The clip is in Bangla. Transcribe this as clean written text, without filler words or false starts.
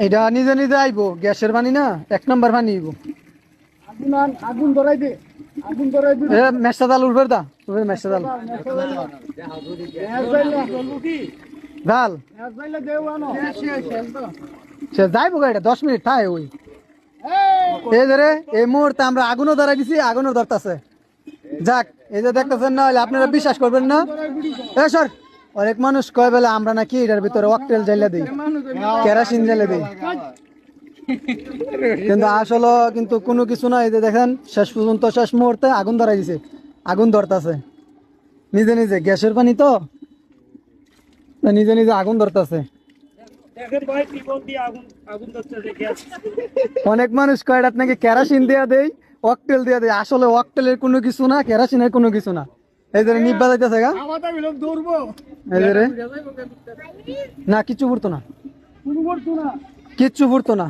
এটা নিজে নিজে আইবো, গ্যাসের পানি না, 1 নাম্বার পানি আইবো। আগুন ধরাই দে, আগুন ধরাই দে। এ মেসা দাল উঠবে দা, উঠবে মেসা দাল দাল সে যাইবো গাড়িটা 10 মিনিট ঠায় ওই। এই ধরে এই মুহূর্তে আমরা আগুনও ধরাই দিছি, আগুনও ধরতেছে। যাক, এই যে দেখতেছেন না, হলে আপনারা বিশ্বাস করবেন না। এ সর, অনেক মানুষ কয় বেলা আমরা নাকি এটার ভিতরে অকটেল জ্বালা দিই, কেরাসিন জ্বালা দিই, কিন্তু আসলে কিন্তু কোনো কিছু না। এই যে দেখেন শেষ পর্যন্ত শেষ মুহূর্তে আগুন ধরাই দিছে, আগুন ধরতেছে নিজে নিজে, গ্যাসের পানি তো নিজে নিজে আগুন ধরতেছে। অনেক মানুষ কয় এটা নাকি কেরাসিন দেয়া দেয়, অকটেল দেয়া দেয়, আসলে অকটেলের কোনো কিছু না, কেরাসিনের কোনো কিছু না। এই ধরে নিব্বা যাইতেছে গা, এই ধরে না কিচ্ছু পড়তো না, কিচ্ছু পড়তো না।